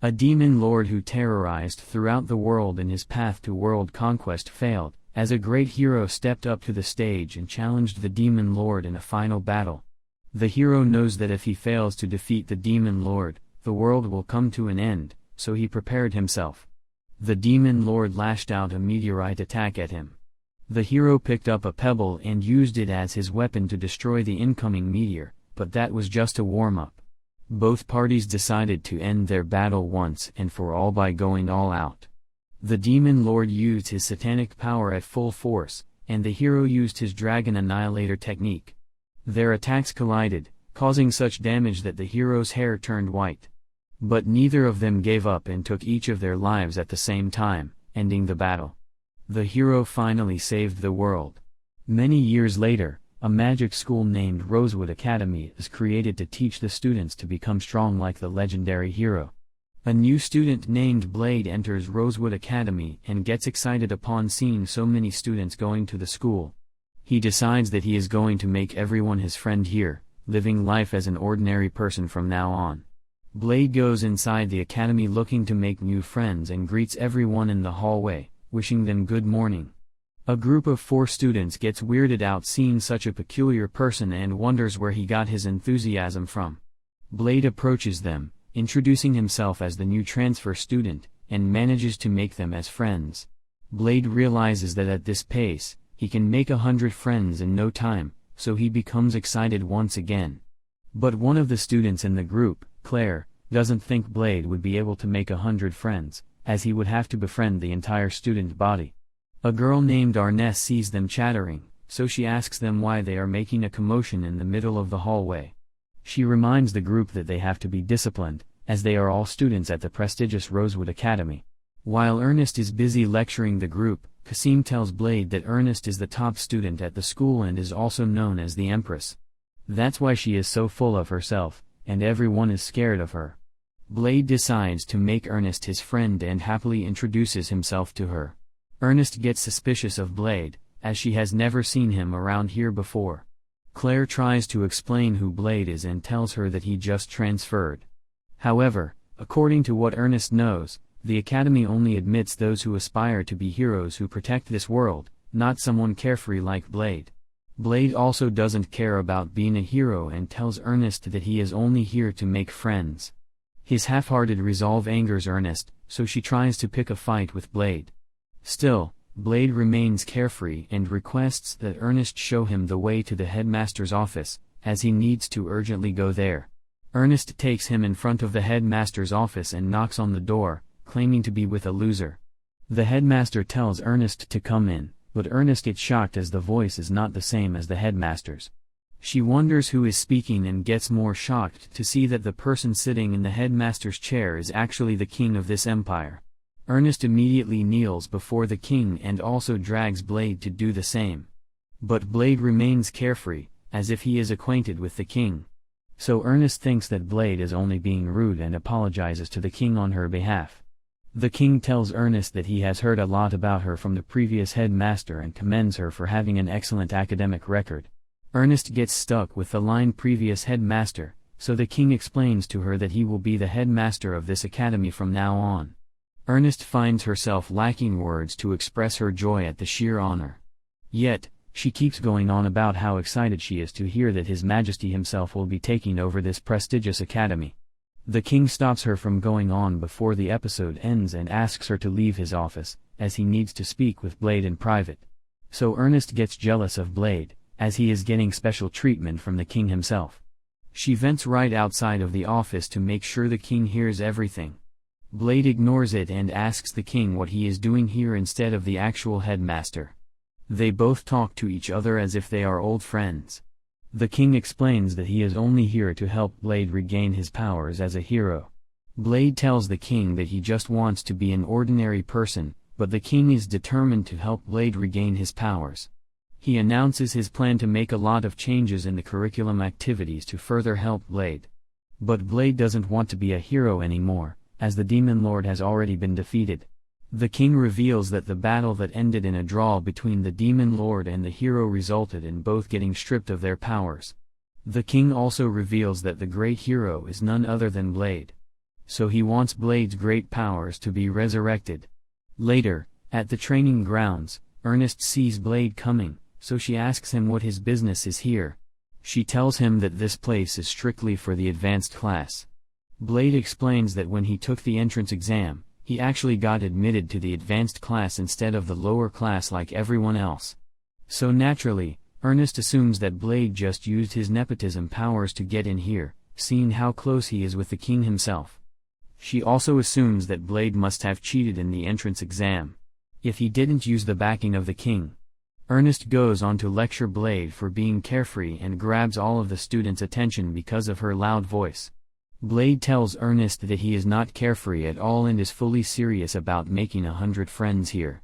A demon lord who terrorized throughout the world in his path to world conquest failed, as a great hero stepped up to the stage and challenged the demon lord in a final battle. The hero knows that if he fails to defeat the demon lord, the world will come to an end, so he prepared himself. The demon lord lashed out a meteorite attack at him. The hero picked up a pebble and used it as his weapon to destroy the incoming meteor, but that was just a warm-up. Both parties decided to end their battle once and for all by going all out. The demon lord used his satanic power at full force, and the hero used his dragon annihilator technique. Their attacks collided, causing such damage that the hero's hair turned white. But neither of them gave up and took each of their lives at the same time, ending the battle. The hero finally saved the world. Many years later, a magic school named Rosewood Academy is created to teach the students to become strong like the legendary hero. A new student named Blade enters Rosewood Academy and gets excited upon seeing so many students going to the school. He decides that he is going to make everyone his friend here, living life as an ordinary person from now on. Blade goes inside the academy looking to make new friends and greets everyone in the hallway, wishing them good morning. A group of 4 students gets weirded out seeing such a peculiar person and wonders where he got his enthusiasm from. Blade approaches them, introducing himself as the new transfer student, and manages to make them as friends. Blade realizes that at this pace, he can make 100 friends in no time, so he becomes excited once again. But one of the students in the group, Claire, doesn't think Blade would be able to make 100 friends, as he would have to befriend the entire student body. A girl named Arness sees them chattering, so she asks them why they are making a commotion in the middle of the hallway. She reminds the group that they have to be disciplined, as they are all students at the prestigious Rosewood Academy. While Ernest is busy lecturing the group, Kasim tells Blade that Ernest is the top student at the school and is also known as the Empress. That's why she is so full of herself, and everyone is scared of her. Blade decides to make Ernest his friend and happily introduces himself to her. Ernest gets suspicious of Blade, as she has never seen him around here before. Claire tries to explain who Blade is and tells her that he just transferred. However, according to what Ernest knows, the Academy only admits those who aspire to be heroes who protect this world, not someone carefree like Blade. Blade also doesn't care about being a hero and tells Ernest that he is only here to make friends. His half-hearted resolve angers Ernest, so she tries to pick a fight with Blade. Still, Blade remains carefree and requests that Ernest show him the way to the headmaster's office, as he needs to urgently go there. Ernest takes him in front of the headmaster's office and knocks on the door, claiming to be with a loser. The headmaster tells Ernest to come in, but Ernest gets shocked as the voice is not the same as the headmaster's. She wonders who is speaking and gets more shocked to see that the person sitting in the headmaster's chair is actually the king of this empire. Ernest immediately kneels before the king and also drags Blade to do the same. But Blade remains carefree, as if he is acquainted with the king. So Ernest thinks that Blade is only being rude and apologizes to the king on her behalf. The king tells Ernest that he has heard a lot about her from the previous headmaster and commends her for having an excellent academic record. Ernest gets stuck with the line previous headmaster, so the king explains to her that he will be the headmaster of this academy from now on. Ernest finds herself lacking words to express her joy at the sheer honor. Yet, she keeps going on about how excited she is to hear that His Majesty himself will be taking over this prestigious academy. The king stops her from going on before the episode ends and asks her to leave his office, as he needs to speak with Blade in private. So Ernest gets jealous of Blade, as he is getting special treatment from the king himself. She vents right outside of the office to make sure the king hears everything. Blade ignores it and asks the king what he is doing here instead of the actual headmaster. They both talk to each other as if they are old friends. The king explains that he is only here to help Blade regain his powers as a hero. Blade tells the king that he just wants to be an ordinary person, but the king is determined to help Blade regain his powers. He announces his plan to make a lot of changes in the curriculum activities to further help Blade. But Blade doesn't want to be a hero anymore, as the Demon Lord has already been defeated. The king reveals that the battle that ended in a draw between the Demon Lord and the hero resulted in both getting stripped of their powers. The king also reveals that the great hero is none other than Blade. so he wants Blade's great powers to be resurrected. Later, at the training grounds, Ernest sees Blade coming, so she asks him what his business is here. She tells him that this place is strictly for the advanced class. Blade explains that when he took the entrance exam, he actually got admitted to the advanced class instead of the lower class like everyone else. So naturally, Ernest assumes that Blade just used his nepotism powers to get in here, seeing how close he is with the king himself. She also assumes that Blade must have cheated in the entrance exam, if he didn't use the backing of the king. Ernest goes on to lecture Blade for being carefree and grabs all of the students' attention because of her loud voice. Blade tells Ernest that he is not carefree at all and is fully serious about making 100 friends here.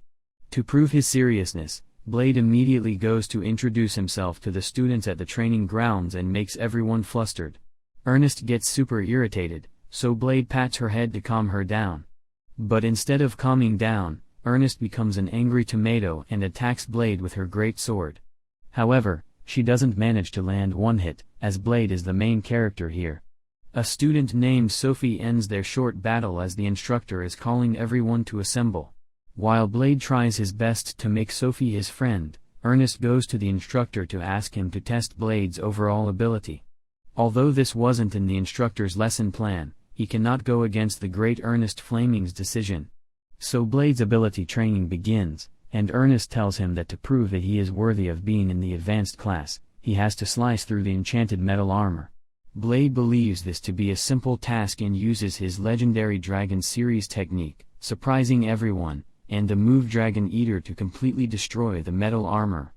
To prove his seriousness, Blade immediately goes to introduce himself to the students at the training grounds and makes everyone flustered. Ernest gets super irritated, so Blade pats her head to calm her down. But instead of calming down, Ernest becomes an angry tomato and attacks Blade with her great sword. However, she doesn't manage to land one hit, as Blade is the main character here. A student named Sophie ends their short battle as the instructor is calling everyone to assemble. While Blade tries his best to make Sophie his friend, Ernest goes to the instructor to ask him to test Blade's overall ability. Although this wasn't in the instructor's lesson plan, he cannot go against the great Ernest Flaming's decision. So Blade's ability training begins, and Ernest tells him that to prove that he is worthy of being in the advanced class, he has to slice through the enchanted metal armor. Blade believes this to be a simple task and uses his legendary Dragon Series technique, surprising everyone, and the move Dragon Eater to completely destroy the metal armor.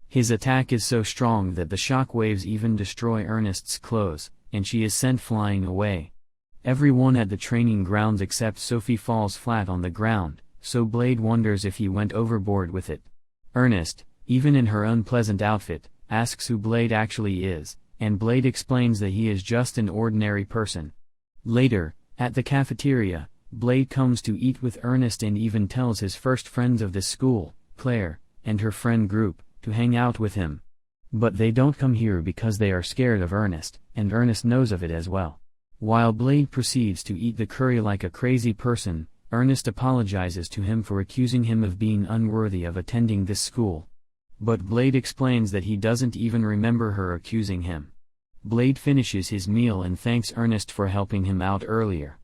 His attack is so strong that the shockwaves even destroy Ernest's clothes, and she is sent flying away. Everyone at the training grounds except Sophie falls flat on the ground, so Blade wonders if he went overboard with it. Ernest, even in her unpleasant outfit, asks who Blade actually is, and Blade explains that he is just an ordinary person. Later, at the cafeteria, Blade comes to eat with Ernest and even tells his first friends of this school, Claire, and her friend group, to hang out with him. But they don't come here because they are scared of Ernest, and Ernest knows of it as well. While Blade proceeds to eat the curry like a crazy person, Ernest apologizes to him for accusing him of being unworthy of attending this school. But Blade explains that he doesn't even remember her accusing him. Blade finishes his meal and thanks Ernest for helping him out earlier.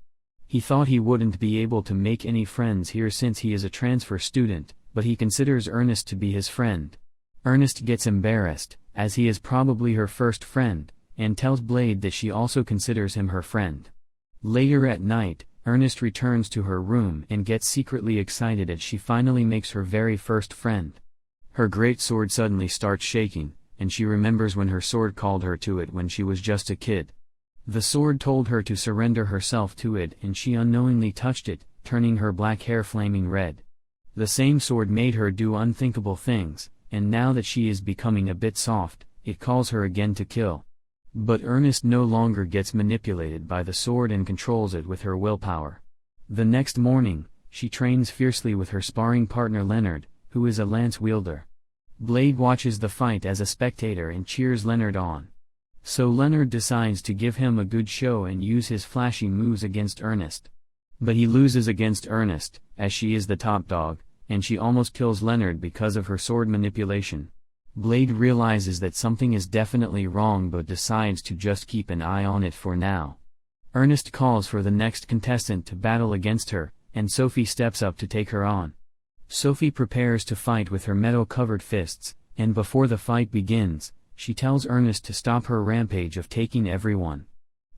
He thought he wouldn't be able to make any friends here since he is a transfer student, but he considers Ernest to be his friend. Ernest gets embarrassed, as he is probably her first friend, and tells Blade that she also considers him her friend. Later at night, Ernest returns to her room and gets secretly excited as she finally makes her very first friend. Her great sword suddenly starts shaking, and she remembers when her sword called her to it when she was just a kid. The sword told her to surrender herself to it and she unknowingly touched it, turning her black hair flaming red. The same sword made her do unthinkable things, and now that she is becoming a bit soft, it calls her again to kill. But Ernest no longer gets manipulated by the sword and controls it with her willpower. The next morning, she trains fiercely with her sparring partner Leonard, who is a lance wielder. Blade watches the fight as a spectator and cheers Leonard on. So Leonard decides to give him a good show and use his flashy moves against Ernest. But he loses against Ernest, as she is the top dog, and she almost kills Leonard because of her sword manipulation. Blade realizes that something is definitely wrong but decides to just keep an eye on it for now. Ernest calls for the next contestant to battle against her, and Sophie steps up to take her on. Sophie prepares to fight with her metal-covered fists, and before the fight begins, she tells Ernest to stop her rampage of taking everyone.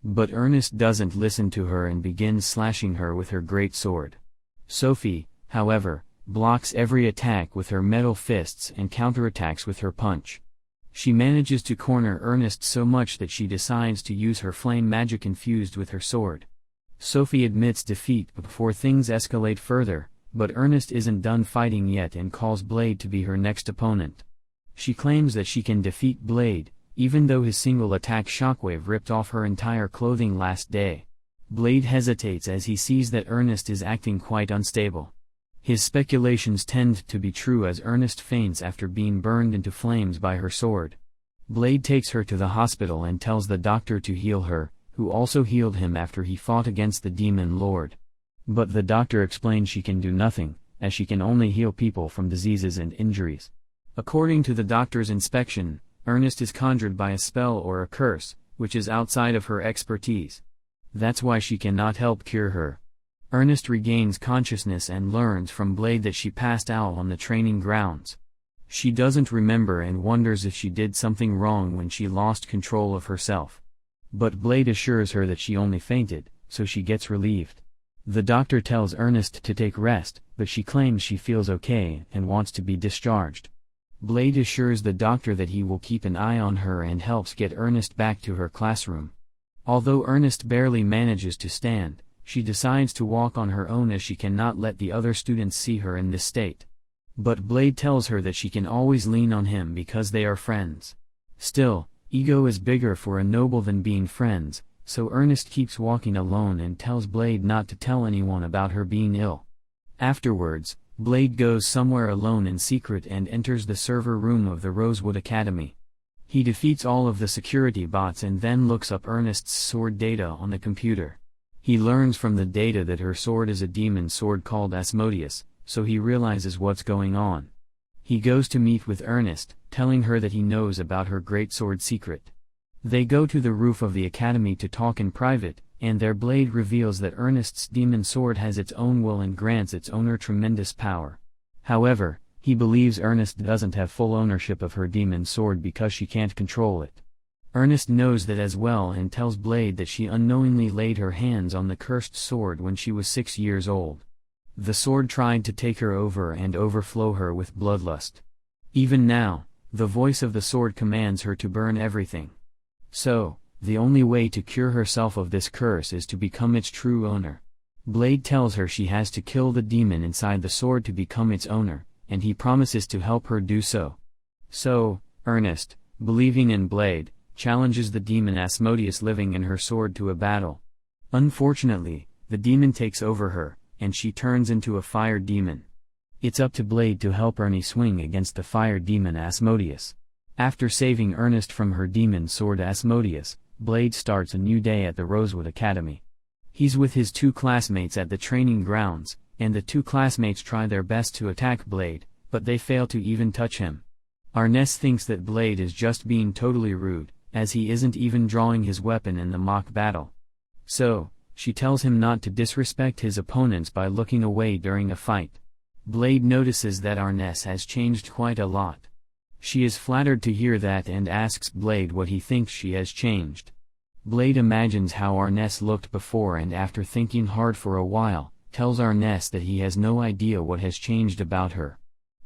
But Ernest doesn't listen to her and begins slashing her with her great sword. Sophie, however, blocks every attack with her metal fists and counterattacks with her punch. She manages to corner Ernest so much that she decides to use her flame magic infused with her sword. Sophie admits defeat before things escalate further, but Ernest isn't done fighting yet and calls Blade to be her next opponent. She claims that she can defeat Blade, even though his single attack shockwave ripped off her entire clothing last day. Blade hesitates as he sees that Ernest is acting quite unstable. His speculations tend to be true as Ernest faints after being burned into flames by her sword. Blade takes her to the hospital and tells the doctor to heal her, who also healed him after he fought against the demon lord. But the doctor explained she can do nothing, as she can only heal people from diseases and injuries. According to the doctor's inspection, Ernest is conjured by a spell or a curse, which is outside of her expertise. That's why she cannot help cure her. Ernest regains consciousness and learns from Blade that she passed out on the training grounds. She doesn't remember and wonders if she did something wrong when she lost control of herself. But Blade assures her that she only fainted, so she gets relieved. The doctor tells Ernest to take rest, but she claims she feels okay and wants to be discharged. Blade assures the doctor that he will keep an eye on her and helps get Ernest back to her classroom. Although Ernest barely manages to stand, she decides to walk on her own as she cannot let the other students see her in this state. But Blade tells her that she can always lean on him because they are friends. Still, ego is bigger for a noble than being friends, so Ernest keeps walking alone and tells Blade not to tell anyone about her being ill. Afterwards, Blade goes somewhere alone in secret and enters the server room of the Rosewood Academy. He defeats all of the security bots and then looks up Ernest's sword data on the computer. He learns from the data that her sword is a demon sword called Asmodeus, so he realizes what's going on. He goes to meet with Ernest, telling her that he knows about her great sword secret. They go to the roof of the academy to talk in private, and their Blade reveals that Ernest's demon sword has its own will and grants its owner tremendous power. However, he believes Ernest doesn't have full ownership of her demon sword because she can't control it. Ernest knows that as well and tells Blade that she unknowingly laid her hands on the cursed sword when she was 6 years old. The sword tried to take her over and overflow her with bloodlust. Even now, the voice of the sword commands her to burn everything. So, the only way to cure herself of this curse is to become its true owner. Blade tells her she has to kill the demon inside the sword to become its owner, and he promises to help her do so. So, Ernest, believing in Blade, challenges the demon Asmodeus living in her sword to a battle. Unfortunately, the demon takes over her, and she turns into a fire demon. It's up to Blade to help Ernie swing against the fire demon Asmodeus. After saving Ernest from her demon sword Asmodeus, Blade starts a new day at the Rosewood Academy. He's with his 2 classmates at the training grounds, and the 2 classmates try their best to attack Blade, but they fail to even touch him. Arness thinks that Blade is just being totally rude, as he isn't even drawing his weapon in the mock battle. So, she tells him not to disrespect his opponents by looking away during a fight. Blade notices that Arness has changed quite a lot. She is flattered to hear that and asks Blade what he thinks she has changed. Blade imagines how Arness looked before and after thinking hard for a while, tells Arness that he has no idea what has changed about her.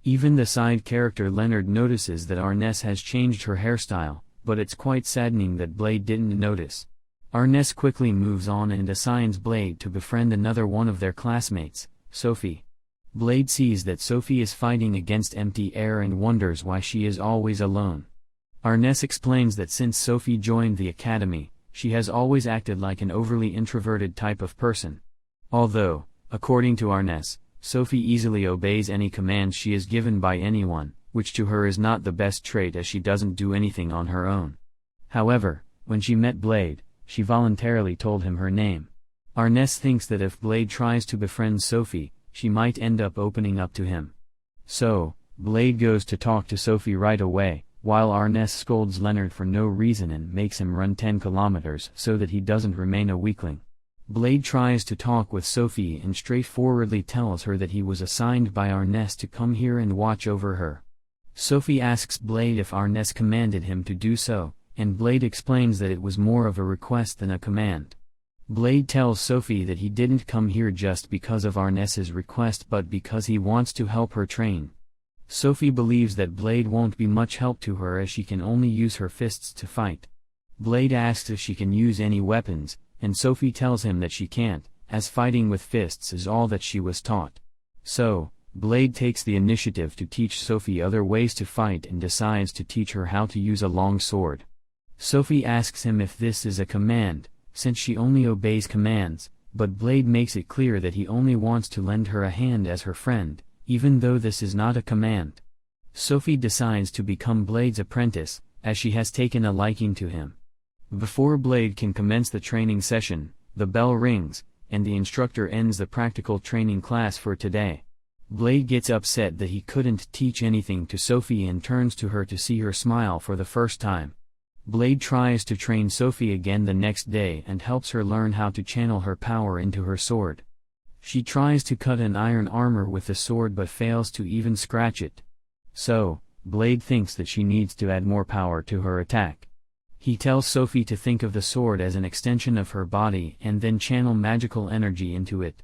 Even the side character Leonard notices that Arness has changed her hairstyle, but it's quite saddening that Blade didn't notice. Arness quickly moves on and assigns Blade to befriend another one of their classmates, Sophie. Blade sees that Sophie is fighting against empty air and wonders why she is always alone. Arness explains that since Sophie joined the academy, she has always acted like an overly introverted type of person. Although, according to Arness, Sophie easily obeys any command she is given by anyone, which to her is not the best trait as she doesn't do anything on her own. However, when she met Blade, she voluntarily told him her name. Arness thinks that if Blade tries to befriend Sophie, she might end up opening up to him. So, Blade goes to talk to Sophie right away, while Arness scolds Leonard for no reason and makes him run 10 kilometers so that he doesn't remain a weakling. Blade tries to talk with Sophie and straightforwardly tells her that he was assigned by Arness to come here and watch over her. Sophie asks Blade if Arness commanded him to do so, and Blade explains that it was more of a request than a command. Blade tells Sophie that he didn't come here just because of Arness's request but because he wants to help her train. Sophie believes that Blade won't be much help to her as she can only use her fists to fight. Blade asks if she can use any weapons, and Sophie tells him that she can't, as fighting with fists is all that she was taught. So, Blade takes the initiative to teach Sophie other ways to fight and decides to teach her how to use a long sword. Sophie asks him if this is a command, since she only obeys commands, but Blade makes it clear that he only wants to lend her a hand as her friend, even though this is not a command. Sophie decides to become Blade's apprentice, as she has taken a liking to him. Before Blade can commence the training session, the bell rings, and the instructor ends the practical training class for today. Blade gets upset that he couldn't teach anything to Sophie and turns to her to see her smile for the first time. Blade tries to train Sophie again the next day and helps her learn how to channel her power into her sword. She tries to cut an iron armor with the sword but fails to even scratch it. So, Blade thinks that she needs to add more power to her attack. He tells Sophie to think of the sword as an extension of her body and then channel magical energy into it.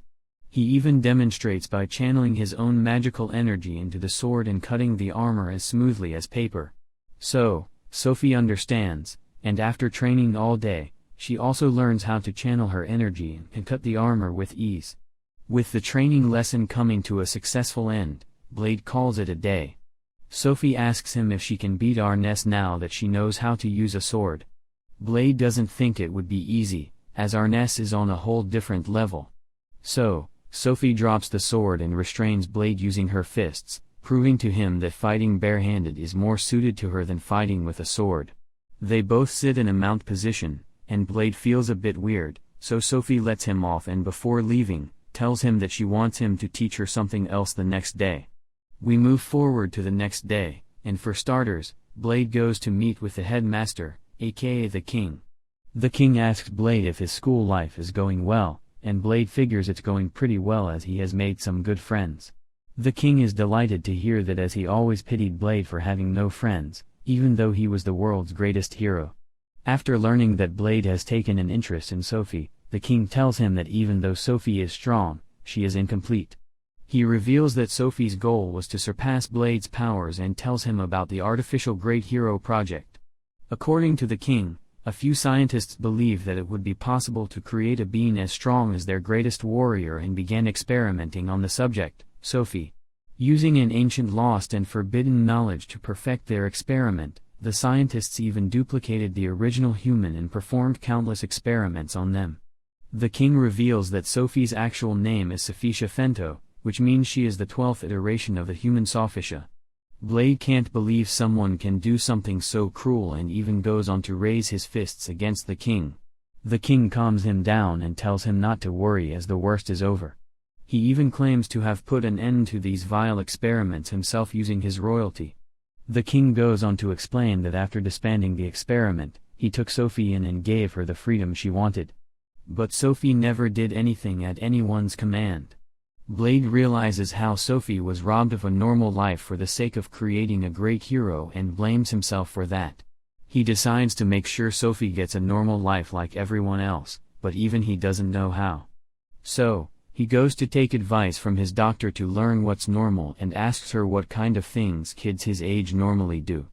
He even demonstrates by channeling his own magical energy into the sword and cutting the armor as smoothly as paper. So, Sophie understands, and after training all day, she also learns how to channel her energy and can cut the armor with ease. With the training lesson coming to a successful end, Blade calls it a day. Sophie asks him if she can beat Arness now that she knows how to use a sword. Blade doesn't think it would be easy, as Arness is on a whole different level. So, Sophie drops the sword and restrains Blade using her fists, proving to him that fighting barehanded is more suited to her than fighting with a sword. They both sit in a mount position, and Blade feels a bit weird, so Sophie lets him off and before leaving, tells him that she wants him to teach her something else the next day. We move forward to the next day, and for starters, Blade goes to meet with the headmaster, aka the king. The king asks Blade if his school life is going well, and Blade figures it's going pretty well as he has made some good friends. The king is delighted to hear that as he always pitied Blade for having no friends, even though he was the world's greatest hero. After learning that Blade has taken an interest in Sophie, the king tells him that even though Sophie is strong, she is incomplete. He reveals that Sophie's goal was to surpass Blade's powers and tells him about the artificial Great Hero project. According to the king, a few scientists believe that it would be possible to create a being as strong as their greatest warrior and began experimenting on the subject, Sophie. Using an ancient lost and forbidden knowledge to perfect their experiment, the scientists even duplicated the original human and performed countless experiments on them. The king reveals that Sophie's actual name is Sophisha Fento, which means she is the 12th iteration of the human Sophisha. Blade can't believe someone can do something so cruel and even goes on to raise his fists against the king. The king calms him down and tells him not to worry as the worst is over. He even claims to have put an end to these vile experiments himself using his royalty. The king goes on to explain that after disbanding the experiment, he took Sophie in and gave her the freedom she wanted. But Sophie never did anything at anyone's command. Blade realizes how Sophie was robbed of a normal life for the sake of creating a great hero and blames himself for that. He decides to make sure Sophie gets a normal life like everyone else, but even he doesn't know how. So, he goes to take advice from his doctor to learn what's normal and asks her what kind of things kids his age normally do.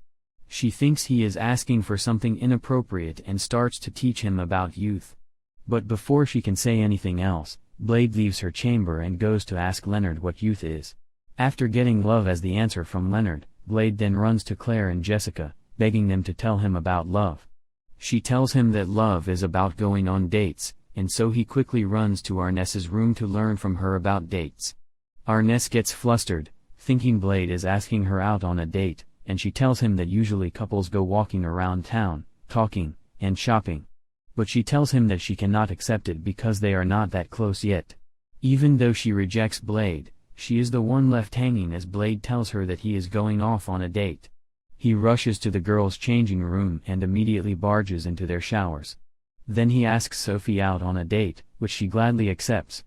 She thinks he is asking for something inappropriate and starts to teach him about youth. But before she can say anything else, Blade leaves her chamber and goes to ask Leonard what youth is. After getting love as the answer from Leonard, Blade then runs to Claire and Jessica, begging them to tell him about love. She tells him that love is about going on dates, and so he quickly runs to Arness's room to learn from her about dates. Arness gets flustered, thinking Blade is asking her out on a date, and she tells him that usually couples go walking around town, talking, and shopping. But she tells him that she cannot accept it because they are not that close yet. Even though she rejects Blade, she is the one left hanging as Blade tells her that he is going off on a date. He rushes to the girls' changing room and immediately barges into their showers. Then he asks Sophie out on a date, which she gladly accepts.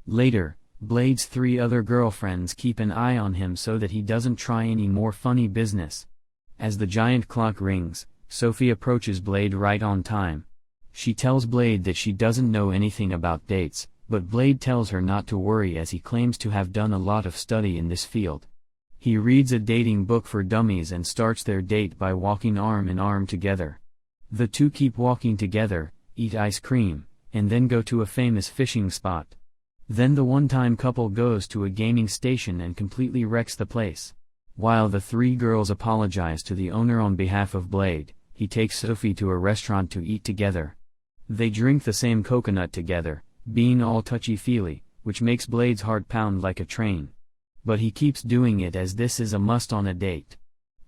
Later, Blade's 3 other girlfriends keep an eye on him so that he doesn't try any more funny business. As the giant clock rings, Sophie approaches Blade right on time. She tells Blade that she doesn't know anything about dates, but Blade tells her not to worry as he claims to have done a lot of study in this field. He reads a dating book for dummies and starts their date by walking arm in arm together. The two keep walking together, eat ice cream, and then go to a famous fishing spot. Then the one-time couple goes to a gaming station and completely wrecks the place. While the 3 girls apologize to the owner on behalf of Blade, he takes Sophie to a restaurant to eat together. They drink the same coconut together, being all touchy-feely, which makes Blade's heart pound like a train. But he keeps doing it as this is a must on a date.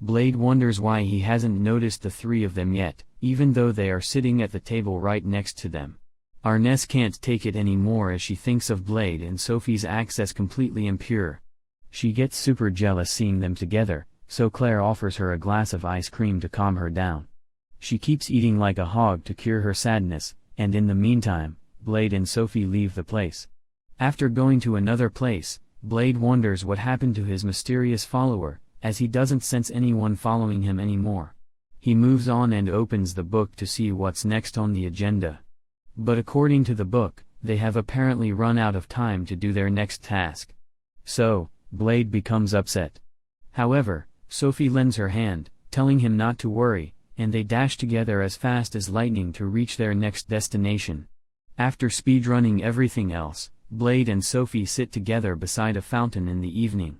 Blade wonders why he hasn't noticed the three of them yet, even though they are sitting at the table right next to them. Arness can't take it anymore as she thinks of Blade and Sophie's acts as completely impure. She gets super jealous seeing them together, so Claire offers her a glass of ice cream to calm her down. She keeps eating like a hog to cure her sadness, and in the meantime, Blade and Sophie leave the place. After going to another place, Blade wonders what happened to his mysterious follower, as he doesn't sense anyone following him anymore. He moves on and opens the book to see what's next on the agenda. But according to the book, they have apparently run out of time to do their next task. So, Blade becomes upset. However, Sophie lends her hand, telling him not to worry, and they dash together as fast as lightning to reach their next destination. After speedrunning everything else, Blade and Sophie sit together beside a fountain in the evening.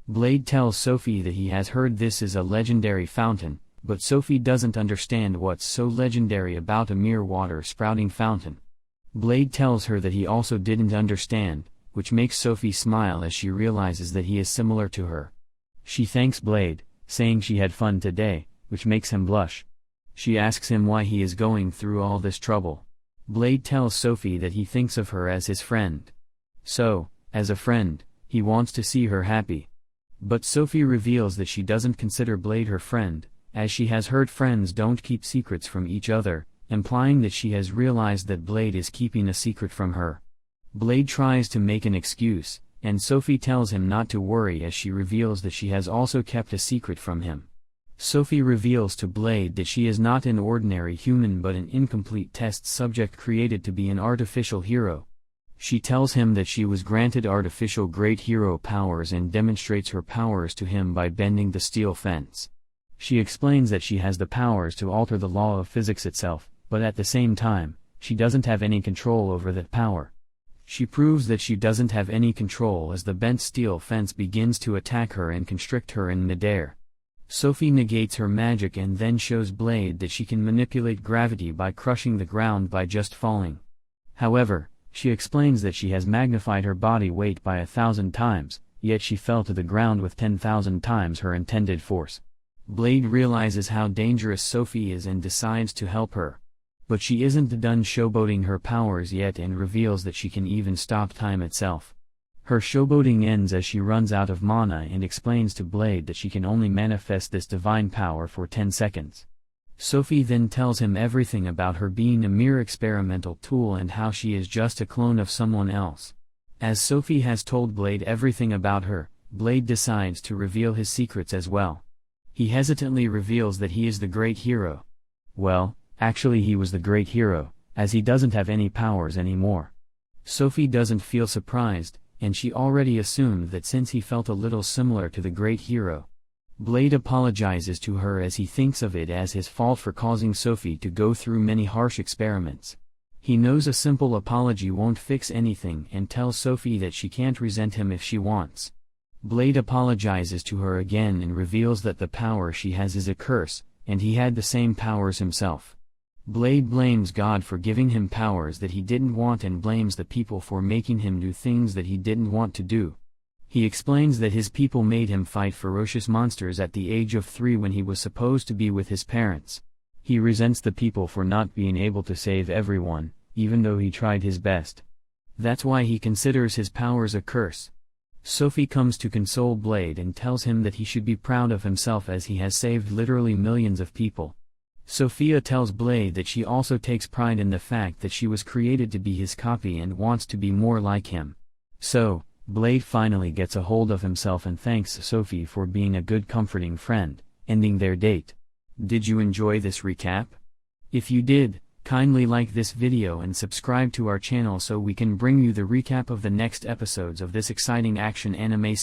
Blade tells Sophie that he has heard this is a legendary fountain, but Sophie doesn't understand what's so legendary about a mere water-sprouting fountain. Blade tells her that he also didn't understand, which makes Sophie smile as she realizes that he is similar to her. She thanks Blade, saying she had fun today, which makes him blush. She asks him why he is going through all this trouble. Blade tells Sophie that he thinks of her as his friend. So, as a friend, he wants to see her happy. But Sophie reveals that she doesn't consider Blade her friend, as she has heard friends don't keep secrets from each other, implying that she has realized that Blade is keeping a secret from her. Blade tries to make an excuse, and Sophie tells him not to worry as she reveals that she has also kept a secret from him. Sophie reveals to Blade that she is not an ordinary human but an incomplete test subject created to be an artificial hero. She tells him that she was granted artificial great hero powers and demonstrates her powers to him by bending the steel fence. She explains that she has the powers to alter the law of physics itself, but at the same time, she doesn't have any control over that power. She proves that she doesn't have any control as the bent steel fence begins to attack her and constrict her in midair. Sophie negates her magic and then shows Blade that she can manipulate gravity by crushing the ground by just falling. However, she explains that she has magnified her body weight by 1,000 times, yet she fell to the ground with 10,000 times her intended force. Blade realizes how dangerous Sophie is and decides to help her. But she isn't done showboating her powers yet and reveals that she can even stop time itself. Her showboating ends as she runs out of mana and explains to Blade that she can only manifest this divine power for 10 seconds. Sophie then tells him everything about her being a mere experimental tool and how she is just a clone of someone else. As Sophie has told Blade everything about her, Blade decides to reveal his secrets as well. He hesitantly reveals that he is the great hero. Well, actually he was the great hero, as he doesn't have any powers anymore. Sophie doesn't feel surprised, and she already assumed that since he felt a little similar to the great hero. Blade apologizes to her as he thinks of it as his fault for causing Sophie to go through many harsh experiments. He knows a simple apology won't fix anything and tells Sophie that she can't resent him if she wants. Blade apologizes to her again and reveals that the power she has is a curse, and he had the same powers himself. Blade blames God for giving him powers that he didn't want and blames the people for making him do things that he didn't want to do. He explains that his people made him fight ferocious monsters at the age of 3 when he was supposed to be with his parents. He resents the people for not being able to save everyone, even though he tried his best. That's why he considers his powers a curse. Sophie comes to console Blade and tells him that he should be proud of himself as he has saved literally millions of people. Sophia tells Blade that she also takes pride in the fact that she was created to be his copy and wants to be more like him. So, Blade finally gets a hold of himself and thanks Sophie for being a good comforting friend, ending their date. Did you enjoy this recap? If you did, kindly like this video and subscribe to our channel so we can bring you the recap of the next episodes of this exciting action anime series.